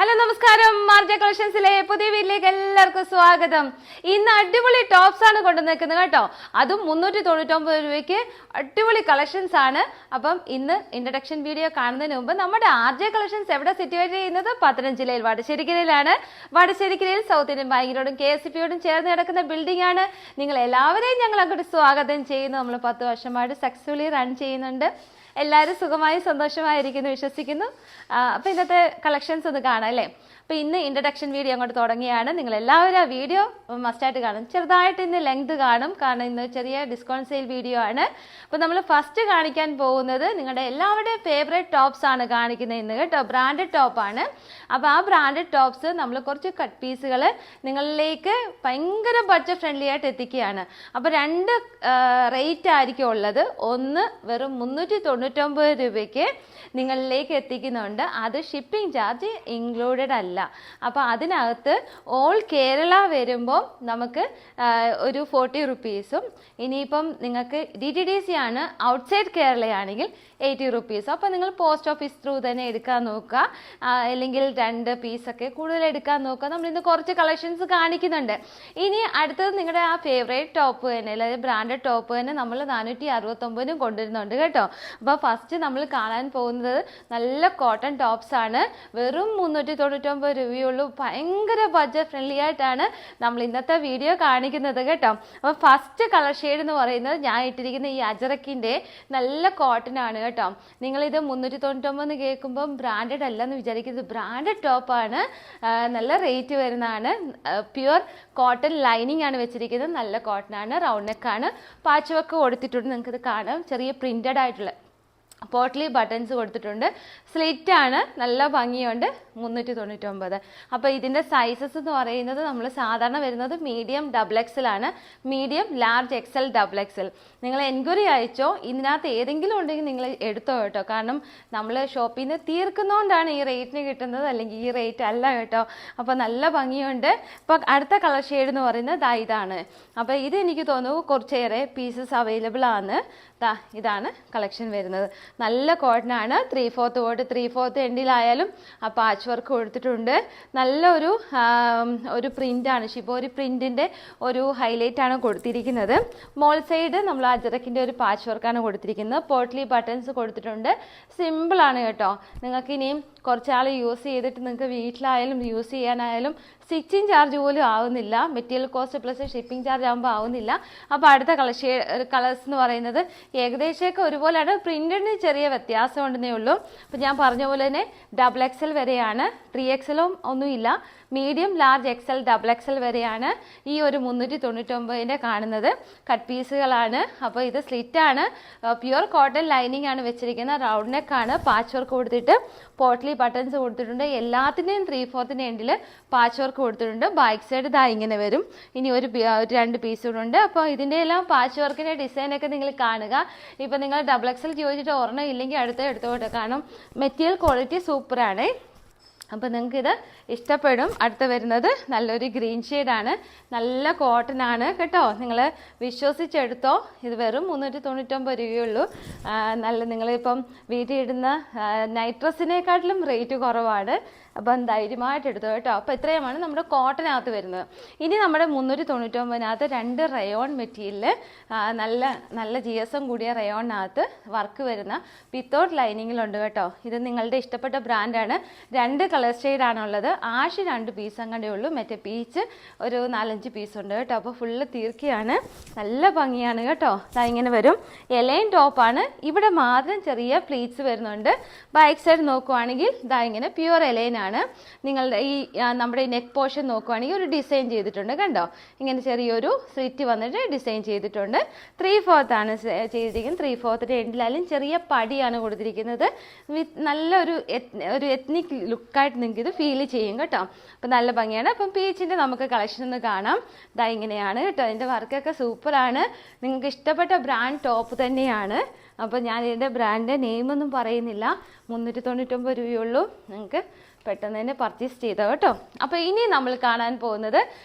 Hello നമസ്കാരം, മാർജ കളക്ഷൻസിലെ പുതിയ വീട്ടിലേക്ക് എല്ലാവർക്കും സ്വാഗതം. ഇന്ന് അടിപൊളി ടോപ്സ് ആണ് കൊണ്ടുവന്നിരിക്കുന്നത് കേട്ടോ. അതും 399 രൂപയ്ക്ക് അടിപൊളി കളക്ഷൻസ് ആണ്. അപ്പം ഇന്ന് ഇൻട്രഡക്ഷൻ വീഡിയോ കാണുന്നതിന് മുമ്പ് നമ്മുടെ ആർജെ കളക്ഷൻസ് എവിടെ സിറ്റുവേറ്റ് ചെയ്യുന്നത്? പത്തനം ജില്ലയിൽ വടശ്ശേരിക്കരയിലാണ്. വടശ്ശേരിക്കരയിൽ സൗത്ത് ഇന്ത്യൻ ബാങ്കിനോടും KSCB-യോടും ചേർന്ന് കിടക്കുന്ന ബിൽഡിംഗ് ആണ്. നിങ്ങൾ എല്ലാവരെയും ഞങ്ങൾ അങ്ങോട്ട് സ്വാഗതം ചെയ്യുന്നു. നമ്മൾ 10 വർഷമായിട്ട് സക്സസ്ഫുള്ളി റൺ ചെയ്യുന്നുണ്ട്. എല്ലാവരും സുഖമായി സന്തോഷമായിരിക്കുന്നു വിശ്വസിക്കുന്നു. അപ്പോൾ ഇന്നത്തെ കളക്ഷൻസ് ഒന്ന് കാണാം അല്ലേ. അപ്പോൾ ഇന്ന് ഇൻട്രഡക്ഷൻ വീഡിയോ അങ്ങോട്ട് തുടങ്ങിയാണ്. നിങ്ങൾ എല്ലാവരും ആ വീഡിയോ മസ്റ്റായിട്ട് കാണും. ചെറുതായിട്ട് ഇന്ന് ലെങ്ത് കാണും, കാരണം ഇന്ന് ചെറിയ ഡിസ്കൗണ്ട് സെയിൽ വീഡിയോ ആണ്. അപ്പോൾ നമ്മൾ ഫസ്റ്റ് കാണിക്കാൻ പോകുന്നത് നിങ്ങളുടെ എല്ലാവരുടെയും ഫേവറേറ്റ് ടോപ്സ് ആണ് കാണിക്കുന്നത് ഇന്ന് കേട്ടോ. ബ്രാൻഡഡ് ടോപ്പാണ്. അപ്പോൾ ആ ബ്രാൻഡഡ് ടോപ്സ് നമ്മൾ കുറച്ച് കട്ട് പീസുകൾ നിങ്ങളിലേക്ക് ഭയങ്കര ബഡ്ജറ്റ് ഫ്രണ്ട്ലി ആയിട്ട് എത്തിക്കുകയാണ്. അപ്പോൾ രണ്ട് റേറ്റ് ആയിരിക്കും ഉള്ളത്. ഒന്ന് വെറും 399 രൂപയ്ക്ക് നിങ്ങളിലേക്ക് എത്തിക്കുന്നുണ്ട്. അത് ഷിപ്പിംഗ് ചാർജ് ഇൻക്ലൂഡഡ് അല്ല. അപ്പോൾ അതിനകത്ത് ഓൾ കേരള വരുമ്പോൾ നമുക്ക് ഒരു 40 റുപ്പീസും, ഇനിയിപ്പം നിങ്ങൾക്ക് DTDC ആണ് ഔട്ട്സൈഡ് കേരളയാണെങ്കിൽ 80 റുപ്പീസ്. അപ്പോൾ നിങ്ങൾ പോസ്റ്റ് ഓഫീസ് ത്രൂ തന്നെ എടുക്കാൻ നോക്കുക, അല്ലെങ്കിൽ 2 പീസൊക്കെ കൂടുതൽ എടുക്കാൻ നോക്കുക. നമ്മളിന്ന് കുറച്ച് കളക്ഷൻസ് കാണിക്കുന്നുണ്ട്. ഇനി അടുത്തത് നിങ്ങളുടെ ആ ഫേവറേറ്റ് ടോപ്പ് തന്നെ, അതായത് ബ്രാൻഡഡ് ടോപ്പ് തന്നെ നമ്മൾ 469 കൊണ്ടുവരുന്നുണ്ട് കേട്ടോ. അപ്പോൾ ഫസ്റ്റ് നമ്മൾ കാണാൻ പോകുന്നത് നല്ല കോട്ടൺ ടോപ്സ് ആണ്. വെറും 399 രൂപയുള്ളൂ. ഭയങ്കര ബഡ്ജറ്റ് ഫ്രണ്ട്ലി ആയിട്ടാണ് നമ്മൾ ഇന്നത്തെ വീഡിയോ കാണിക്കുന്നത് കേട്ടോ. അപ്പോൾ ഫസ്റ്റ് കളർ ഷെയ്ഡ് എന്ന് പറയുന്നത് ഞാൻ ഇട്ടിരിക്കുന്ന ഈ അജറക്കിൻ്റെ നല്ല കോട്ടൺ ആണ് കേട്ടോ. നിങ്ങളിത് 399 കേൾക്കുമ്പം ബ്രാൻഡഡ് അല്ലെന്ന് വിചാരിക്കുന്നത്. ബ്രാൻഡഡ് ടോപ്പാണ്, നല്ല റേറ്റ് വരുന്നതാണ്. പ്യുവർ കോട്ടൺ ലൈനിങ് ആണ് വെച്ചിരിക്കുന്നത്. നല്ല കോട്ടൺ ആണ്, റൗണ്ട് നെക്കാണ്, പാച്ച് വർക്ക് കൊടുത്തിട്ടുണ്ട്. നിങ്ങൾക്കിത് കാണാം. ചെറിയ പ്രിന്റഡ് ആയിട്ടുള്ള പോട്ട്ലി ബട്ടൺസ് കൊടുത്തിട്ടുണ്ട്. സ്ലിറ്റ് ആണ്, നല്ല ഭംഗിയുണ്ട്. 399. അപ്പോൾ ഇതിൻ്റെ സൈസസ് എന്ന് പറയുന്നത് നമ്മൾ സാധാരണ വരുന്നത് മീഡിയം XXL ആണ്. Medium, large, XL, XXL. നിങ്ങൾ എൻക്വയറി അയച്ചോ. ഇതിനകത്ത് ഏതെങ്കിലും ഉണ്ടെങ്കിൽ നിങ്ങൾ എടുത്തോ കേട്ടോ. കാരണം നമ്മൾ ഷോപ്പിൽ നിന്ന് തീർക്കുന്നതുകൊണ്ടാണ് ഈ റേറ്റിന് കിട്ടുന്നത്, അല്ലെങ്കിൽ ഈ റേറ്റ് അല്ല കേട്ടോ. അപ്പോൾ നല്ല ഭംഗിയുണ്ട്. ഇപ്പോൾ അടുത്ത കളർ ഷെയ്ഡ് എന്ന് പറയുന്നത് ഇതാണ്. അപ്പോൾ ഇത് എനിക്ക് തോന്നുന്നു കുറച്ചേറെ പീസസ് അവൈലബിൾ ആണ്. ഇതാണ് കളക്ഷൻ വരുന്നത്. നല്ല കോട്ടനാണ്. 3/4 കോട്ട്, 3/4 എൻഡിലായാലും ആ പാച്ച് വർക്ക് കൊടുത്തിട്ടുണ്ട്. നല്ലൊരു പ്രിൻ്റാണ്. ഷിബോരി പ്രിൻറ്റിൻ്റെ ഒരു ഹൈലൈറ്റ് ആണ് കൊടുത്തിരിക്കുന്നത്. മോൾ സൈഡ് നമ്മൾ അജറക്കിൻ്റെ ഒരു പാച്ച് വർക്കാണ് കൊടുത്തിരിക്കുന്നത്. പോട്ട്ലി ബട്ടൺസ് കൊടുത്തിട്ടുണ്ട്. സിമ്പിളാണ് കേട്ടോ. നിങ്ങൾക്ക് ഇനിയും കുറച്ചാൾ യൂസ് ചെയ്തിട്ട് നിങ്ങൾക്ക് വീട്ടിലായാലും യൂസ് ചെയ്യാനായാലും സ്റ്റിച്ചിങ് ചാർജ് പോലും ആവുന്നില്ല. Material cost plus shipping charge ആകുമ്പോൾ ആവുന്നില്ല. അപ്പോൾ അടുത്ത കളേഴ്സ് എന്ന് പറയുന്നത് ഏകദേശമൊക്കെ ഒരുപോലെയാണ്. പ്രിന്റിന് ചെറിയ വ്യത്യാസം ഉണ്ടെന്നേ ഉള്ളൂ. അപ്പോൾ ഞാൻ പറഞ്ഞ പോലെ തന്നെ XXL വരെയാണ്. 3XL ഒന്നുമില്ല. മീഡിയം, ലാർജ്, XL, XXL വരെയാണ് ഈ ഒരു 399 കാണുന്നത്. കട്ട് പീസുകളാണ്. അപ്പോൾ ഇത് സ്ലിറ്റാണ്. പ്യുവർ കോട്ടൺ ലൈനിങ് ആണ് വെച്ചിരിക്കുന്നത്. റൗണ്ട് നെക്കാണ്, പാച്ച് വർക്ക് കൊടുത്തിട്ട് പോട്ട്ലി ബട്ടൺസ് കൊടുത്തിട്ടുണ്ട്. എല്ലാത്തിൻ്റെയും 3/4 എൻഡിൽ പാച്ച് വർക്ക് കൊടുത്തിട്ടുണ്ട്. ബാക്ക് സൈഡ് ഇങ്ങനെ വരും. ഇനി ഒരു 2 പീസ് കൂടെ ഉണ്ട്. അപ്പോൾ ഇതിൻ്റെ എല്ലാം പാച്ച് വർക്കിൻ്റെ ഡിസൈനൊക്കെ നിങ്ങൾ കാണുക. ഇപ്പോൾ നിങ്ങൾ XXL ചോദിച്ചിട്ട് ഒരെണ്ണം ഇല്ലെങ്കിൽ എടുത്തോട്ടെ. കാരണം മെറ്റീരിയൽ ക്വാളിറ്റി സൂപ്പറാണ്. അപ്പോൾ നിങ്ങൾക്കിത് ഇഷ്ടപ്പെടും. അടുത്ത് വരുന്നത് നല്ലൊരു ഗ്രീൻ ഷെയ്ഡാണ്. നല്ല കോട്ടൺ ആണ് കേട്ടോ. നിങ്ങൾ വിശ്വസിച്ചെടുത്തോ. ഇത് വെറും 399 രൂപയുള്ളൂ. നിങ്ങളിപ്പം വീട്ടിൽ ഇടുന്ന നൈറ്റ് ഡ്രസ്സിനെക്കാട്ടിലും റേറ്റ് കുറവാണ്. അപ്പം ധൈര്യമായിട്ട് എടുത്തു കേട്ടോ. അപ്പോൾ ഇത്രയുമാണ് നമ്മുടെ കോട്ടനകത്ത് വരുന്നത്. ഇനി നമ്മുടെ 399 2 റയോൺ മെറ്റീരിയൽ, നല്ല GSM കൂടിയ റയോണിനകത്ത് വർക്ക് വരുന്ന വിത്തൗട്ട് ലൈനിങ്ങിലുണ്ട് കേട്ടോ. ഇത് നിങ്ങളുടെ ഇഷ്ടപ്പെട്ട ബ്രാൻഡാണ്. 2 കളർ ഷെയ്ഡാണുള്ളത്. ആഷ് 2 പീസ് അങ്ങടെ ഉള്ളൂ. മറ്റേ പീച്ച് ഒരു 4-5 പീസ് ഉണ്ട് കേട്ടോ. അപ്പോൾ ഫുള്ള് തീർക്കുകയാണ്. നല്ല ഭംഗിയാണ് കേട്ടോ. ഇങ്ങനെ വരും. എലൈൻ ടോപ്പാണ്. ഇവിടെ മാത്രം ചെറിയ പ്ലീറ്റ്സ് വരുന്നുണ്ട്. ബാക്ക് സൈഡ് നോക്കുവാണെങ്കിൽ ഇങ്ങനെ പ്യുവർ എലൈൻ ആണ്. നിങ്ങളുടെ ഈ നമ്മുടെ നെക്ക് പോർഷൻ നോക്കുവാണെങ്കിൽ ഒരു ഡിസൈൻ ചെയ്തിട്ടുണ്ട് കണ്ടോ. ഇങ്ങനെ ചെറിയൊരു സ്ലിറ്റ് വന്നിട്ട് ഡിസൈൻ ചെയ്തിട്ടുണ്ട്. 3/4 ആണ് ചെയ്തിരിക്കുന്നത്. 3/4 എൻഡിലായാലും ചെറിയ പടിയാണ് കൊടുത്തിരിക്കുന്നത്. നല്ലൊരു എത്നിക് ലുക്കായിട്ട് നിങ്ങൾക്ക് ഇത് ഫീൽ ചെയ്യും കേട്ടോ. അപ്പം നല്ല ഭംഗിയാണ്. അപ്പം പീച്ചിൻ്റെ നമുക്ക് കളക്ഷൻ ഒന്ന് കാണാം. ഇങ്ങനെയാണ് കേട്ടോ. അതിൻ്റെ വർക്കൊക്കെ സൂപ്പറാണ്. നിങ്ങൾക്ക് ഇഷ്ടപ്പെട്ട ബ്രാൻഡ് ടോപ്പ് തന്നെയാണ്. അപ്പോൾ ഞാൻ ഇതിൻ്റെ ബ്രാൻഡിൻ്റെ നെയിമൊന്നും പറയുന്നില്ല. 399 രൂപയുള്ളൂ. നിങ്ങൾക്ക് പെട്ടെന്ന് തന്നെ പർച്ചേസ് ചെയ്തോ കേട്ടോ. അപ്പോൾ ഇനി നമ്മൾ കാണാൻ പോകുന്നത്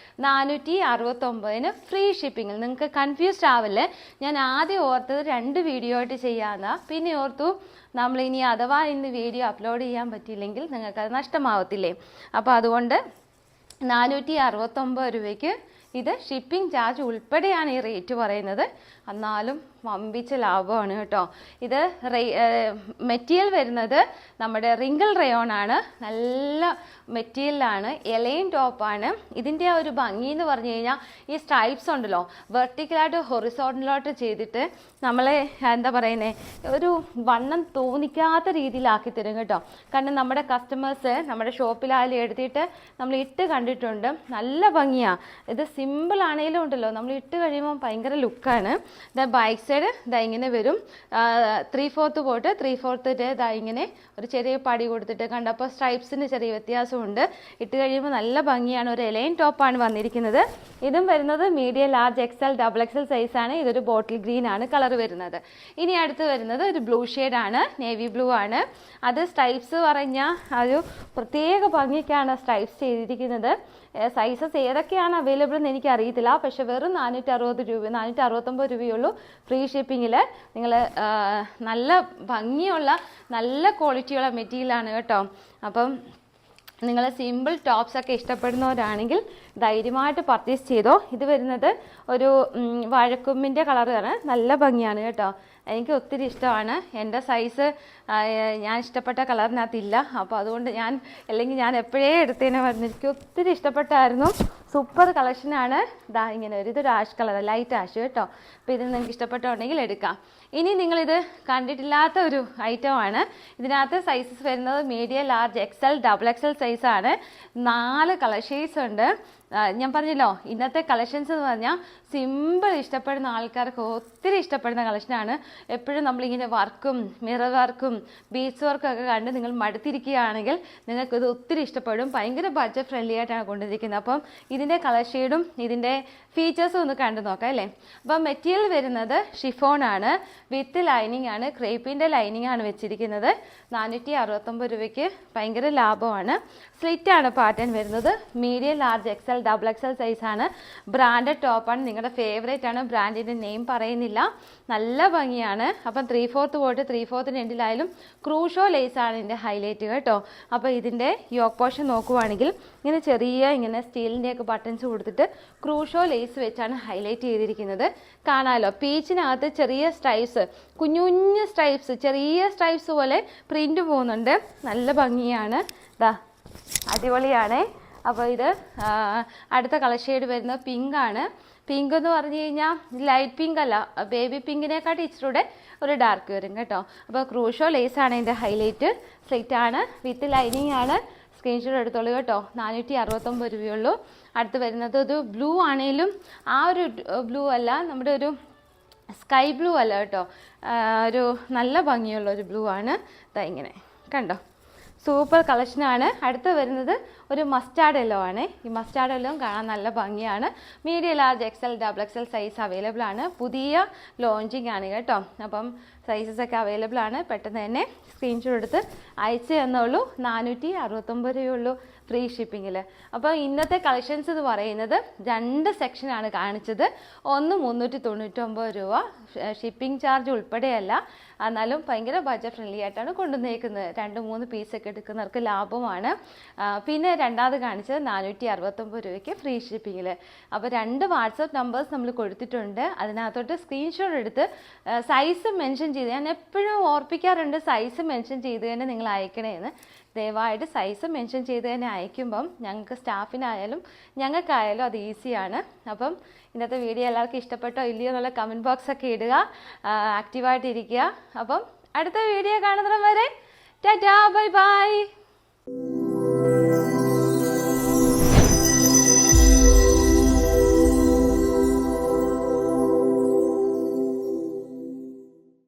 469 ഫ്രീ ഷിപ്പിങ്ങിൽ. നിങ്ങൾക്ക് കൺഫ്യൂസ്ഡ് ആവില്ലേ? ഞാൻ ആദ്യം ഓർത്തത് 2 വീഡിയോ ആയിട്ട് ചെയ്യാമെന്നാ. പിന്നെ ഓർത്തു നമ്മളിനി അഥവാ ഇന്ന് വീഡിയോ അപ്ലോഡ് ചെയ്യാൻ പറ്റിയില്ലെങ്കിൽ നിങ്ങൾക്കത് നഷ്ടമാവത്തില്ലേ. അപ്പോൾ അതുകൊണ്ട് 469 രൂപയ്ക്ക് ഇത് ഷിപ്പിംഗ് ചാർജ് ഉൾപ്പെടെയാണ് ഈ റേറ്റ് പറയുന്നത്. എന്നാലും വമ്പിച്ച ലാഭമാണ് കേട്ടോ. ഇത് മെറ്റീരിയൽ വരുന്നത് നമ്മുടെ റിങ്കിൾ റയോൺ ആണ്. നല്ല മെറ്റീരിയലാണ്, എലൈൻ ടോപ്പാണ്. ഇതിൻ്റെ ആ ഒരു ഭംഗി എന്ന് പറഞ്ഞു കഴിഞ്ഞാൽ ഈ സ്ട്രൈപ്സ് ഉണ്ടല്ലോ, വെർട്ടിക്കലായിട്ട് ഹൊറിസോണ്ടലോട്ട് ചെയ്തിട്ട് നമ്മളെ എന്താ പറയുന്നത്, ഒരു വണ്ണം തോന്നിക്കാത്ത രീതിയിലാക്കി തരും കേട്ടോ. കാരണം നമ്മുടെ കസ്റ്റമേഴ്സ് നമ്മുടെ ഷോപ്പിലായാലും എടുത്തിട്ട് നമ്മൾ ഇട്ട് കണ്ടിട്ടുണ്ട്. നല്ല ഭംഗിയാണ്. ഇത് സിമ്പിൾ ആണെങ്കിലും ഉണ്ടല്ലോ, നമ്മൾ ഇട്ട് കഴിയുമ്പോൾ ഭയങ്കര ലുക്കാണ്. ബാക്ക് സൈഡ് ഇതാ ഇങ്ങനെ വരും. 3/4 പോയിട്ട് 3/4 ഇതാ ഇങ്ങനെ ഒരു ചെറിയ പടി കൊടുത്തിട്ട് കണ്ടപ്പോൾ സ്ട്രൈപ്സിന് ചെറിയ വ്യത്യാസമുണ്ട്. ഇട്ട് കഴിയുമ്പോൾ നല്ല ഭംഗിയാണ്. ഒരു എലൈൻ ടോപ്പാണ് വന്നിരിക്കുന്നത്. ഇതും വരുന്നത് മീഡിയം, ലാർജ്, XL, XXL സൈസാണ്. ഇതൊരു ബോട്ടിൽ ഗ്രീൻ ആണ് കളർ വരുന്നത്. ഇനി അടുത്ത് വരുന്നത് ഒരു ബ്ലൂ ഷെയ്ഡാണ്, നേവി ബ്ലൂ ആണ്. അത് സ്ട്രൈപ്സ് പറഞ്ഞാൽ ഒരു പ്രത്യേക ഭംഗിക്കാണ് സ്ട്രൈപ്സ് ചെയ്തിരിക്കുന്നത്. സൈസസ് ഏതൊക്കെയാണ് അവൈലബിൾ എന്ന് എനിക്ക് അറിയത്തില്ല. പക്ഷെ വെറും 460 രൂപ, 469 രൂപയുള്ളൂ ഫ്രീ ഷിപ്പിങ്ങിൽ. നിങ്ങൾ നല്ല ഭംഗിയുള്ള നല്ല ക്വാളിറ്റിയുള്ള മെറ്റീരിയലാണ് കേട്ടോ. അപ്പം നിങ്ങൾ സിമ്പിൾ ടോപ്സ് ഒക്കെ ഇഷ്ടപ്പെടുന്നവരാണെങ്കിൽ ധൈര്യമായിട്ട് പർച്ചേസ് ചെയ്തോ. ഇത് വരുന്നത് ഒരു വാഴക്കൊമ്പിൻ്റെ കളറാണ്. നല്ല ഭംഗിയാണ് കേട്ടോ. എനിക്ക് ഒത്തിരി ഇഷ്ടമാണ്. എൻ്റെ സൈസ് ഞാൻ ഇഷ്ടപ്പെട്ട കളറിനകത്തില്ല. അപ്പോൾ അതുകൊണ്ട് അല്ലെങ്കിൽ ഞാൻ എപ്പോഴേ എടുത്തതിനെ പറഞ്ഞു. എനിക്ക് ഒത്തിരി ഇഷ്ടപ്പെട്ടായിരുന്നു. സൂപ്പർ കളക്ഷനാണ്. ഇതാ ഇങ്ങനെ ഇതൊരു ആഷ് കളർ, ലൈറ്റ് ആഷ് കേട്ടോ. അപ്പോൾ ഇത് നിങ്ങൾക്ക് ഇഷ്ടപ്പെട്ടുണ്ടെങ്കിൽ എടുക്കാം. ഇനി നിങ്ങളിത് കണ്ടിട്ടില്ലാത്ത ഒരു ഐറ്റമാണ്. ഇതിനകത്ത് സൈസസ് വരുന്നത് മീഡിയം, ലാർജ്, XL, XXL സൈസാണ്. 4 കളർ ഷെയ്ഡ്സ് ഉണ്ട്. ഞാൻ പറഞ്ഞല്ലോ, ഇന്നത്തെ കളക്ഷൻസ് എന്ന് പറഞ്ഞാൽ സിമ്പിൾ ഇഷ്ടപ്പെടുന്ന ആൾക്കാർക്ക് ഒത്തിരി ഇഷ്ടപ്പെടുന്ന കളക്ഷനാണ്. എപ്പോഴും നമ്മളിങ്ങനെ വർക്കും മിറർ വർക്കും ബീഡ്സ് വർക്കും ഒക്കെ കണ്ട് നിങ്ങൾ മടുത്തിരിക്കുകയാണെങ്കിൽ നിങ്ങൾക്കിത് ഒത്തിരി ഇഷ്ടപ്പെടും. ഭയങ്കര ബഡ്ജറ്റ് ഫ്രണ്ട്ലി ആയിട്ടാണ് കൊണ്ടുവന്നിരിക്കുന്നത്. അപ്പം ഇതിൻ്റെ കളർ ഷെയ്ഡും ഇതിൻ്റെ ഫീച്ചേഴ്സും ഒന്ന് കണ്ടു നോക്കാം അല്ലേ. അപ്പം മെറ്റീരിയൽ വരുന്നത് ഷിഫോൺ ആണ്, വിത്ത് ലൈനിങ് ആണ്. ക്രേപ്പിൻ്റെ ലൈനിങ് ആണ് വെച്ചിരിക്കുന്നത്. 469 രൂപയ്ക്ക് ഭയങ്കര ലാഭമാണ്. സ്ലിറ്റ് ആണ് പാറ്റേൺ വരുന്നത്. മീഡിയം, ലാർജ്, XL, XXL സൈസാണ്. ബ്രാൻഡഡ് ടോപ്പാണ്. നിങ്ങളുടെ ഫേവറേറ്റ് ആണ്. ബ്രാൻഡിൻ്റെ നെയിം പറയുന്നില്ല. നല്ല ഭംഗിയാണ്. അപ്പം 3/4 പോയിട്ട് 3/4 എൻഡിലായാലും ക്രൂഷോ ലേസാണ് ഇതിൻ്റെ ഹൈലൈറ്റ് കേട്ടോ. അപ്പോൾ ഇതിൻ്റെ യോക്ക് പോർഷൻ നോക്കുവാണെങ്കിൽ ഇങ്ങനെ ചെറിയ ഇങ്ങനെ സ്റ്റീലിൻ്റെയൊക്കെ ബട്ടൺസ് കൊടുത്തിട്ട് ക്രൂഷോ ലേസ് വെച്ചാണ് ഹൈലൈറ്റ് ചെയ്തിരിക്കുന്നത്. കാണാമല്ലോ, പീച്ചിനകത്ത് ചെറിയ സ്ട്രൈപ്സ്, കുഞ്ഞു കുഞ്ഞു സ്ട്രൈപ്സ്, ചെറിയ സ്ട്രൈപ്സ് പോലെ പ്രിൻ്റ് പോകുന്നുണ്ട്. നല്ല ഭംഗിയാണ്. ഇതാ അടിപൊളിയാണ്. അപ്പോൾ ഇത് അടുത്ത കളർ ഷെയ്ഡ് വരുന്നത് പിങ്കാണ്. പിങ്ക് എന്ന് പറഞ്ഞു കഴിഞ്ഞാൽ ലൈറ്റ് പിങ്ക് അല്ല, ബേബി പിങ്കിനെക്കാട്ടി ഇച്ചിരൂടെ ഒരു ഡാർക്ക് വരും കേട്ടോ. അപ്പോൾ ക്രൂഷോ ലേസാണ് ഇതിൻ്റെ ഹൈലൈറ്റ്. സ്ലിറ്റ് ആണ്, വിത്ത് ലൈനിങ് ആണ്. സ്ക്രീൻഷോട്ട് എടുത്തോളൂ കേട്ടോ. 469 രൂപയുള്ളൂ. അടുത്ത് വരുന്നത് ഒരു ബ്ലൂ ആണെങ്കിലും ആ ഒരു ബ്ലൂ അല്ല, നമ്മുടെ ഒരു സ്കൈ ബ്ലൂ അല്ല കേട്ടോ. ഒരു നല്ല ഭംഗിയുള്ള ഒരു ബ്ലൂ ആണ്. ഇതാ ഇങ്ങനെ കണ്ടോ, സൂപ്പർ കളക്ഷനാണ്. അടുത്ത് വരുന്നത് ഒരു മസ്റ്റാർഡ് യെല്ലോ ആണ്. ഈ മസ്റ്റാർഡ് യെല്ലോ കാണാൻ നല്ല ഭംഗിയാണ്. Medium, large, XL, XXL size available ആണ്. പുതിയ ലോഞ്ചിങ് ആണ് കേട്ടോ. അപ്പം സൈസസ് ഒക്കെ അവൈലബിൾ ആണ്. പെട്ടെന്ന് തന്നെ സ്ക്രീൻഷോട്ട് എടുത്ത് അയച്ചു തന്നുള്ളൂ. 469 രൂപയുള്ളൂ ഫ്രീ ഷിപ്പിങ്ങിൽ. അപ്പോൾ ഇന്നത്തെ കളക്ഷൻസ് എന്ന് പറയുന്നത് 2 സെക്ഷനാണ് കാണിച്ചത്. ഒന്ന് 399 രൂപ, ഷിപ്പിംഗ് ചാർജ് ഉൾപ്പെടെയല്ല. എന്നാലും ഭയങ്കര ബഡ്ജറ്റ് ഫ്രണ്ട്ലി ആയിട്ടാണ് കൊണ്ടുവന്നേക്കുന്നത്. 2-3 പീസൊക്കെ എടുക്കുന്നവർക്ക് ലാഭമാണ്. പിന്നെ രണ്ടാമത് കാണിച്ചത് 469 രൂപയ്ക്ക് ഫ്രീ ഷിപ്പിങ്ങിൽ. അപ്പോൾ 2 വാട്സപ്പ് നമ്പേഴ്സ് നമ്മൾ കൊടുത്തിട്ടുണ്ട്. അതിനകത്തോട്ട് സ്ക്രീൻഷോട്ട് എടുത്ത് സൈസ് മെൻഷൻ ചെയ്ത്, ഞാൻ എപ്പോഴും ഓർപ്പിക്കാറുണ്ട് സൈസ് മെൻഷൻ ചെയ്ത് തന്നെ നിങ്ങൾ അയക്കണേന്ന്. ദയവായിട്ട് സൈസ് മെൻഷൻ ചെയ്ത് തന്നെ അയക്കുമ്പം ഞങ്ങൾക്ക് സ്റ്റാഫിനായാലും ഞങ്ങൾക്കായാലും അത് ഈസിയാണ്. അപ്പം ഇന്നത്തെ വീഡിയോ എല്ലാവർക്കും ഇഷ്ടപ്പെട്ടോ ഇല്ലയോ എന്നുള്ള കമൻറ്റ് ബോക്സ് ഒക്കെ ഇടുക. ആക്റ്റീവായിട്ടിരിക്കുക. അപ്പം അടുത്ത വീഡിയോ കാണുന്നതിന് വരെ ടാറ്റാ, ബൈ ബൈ.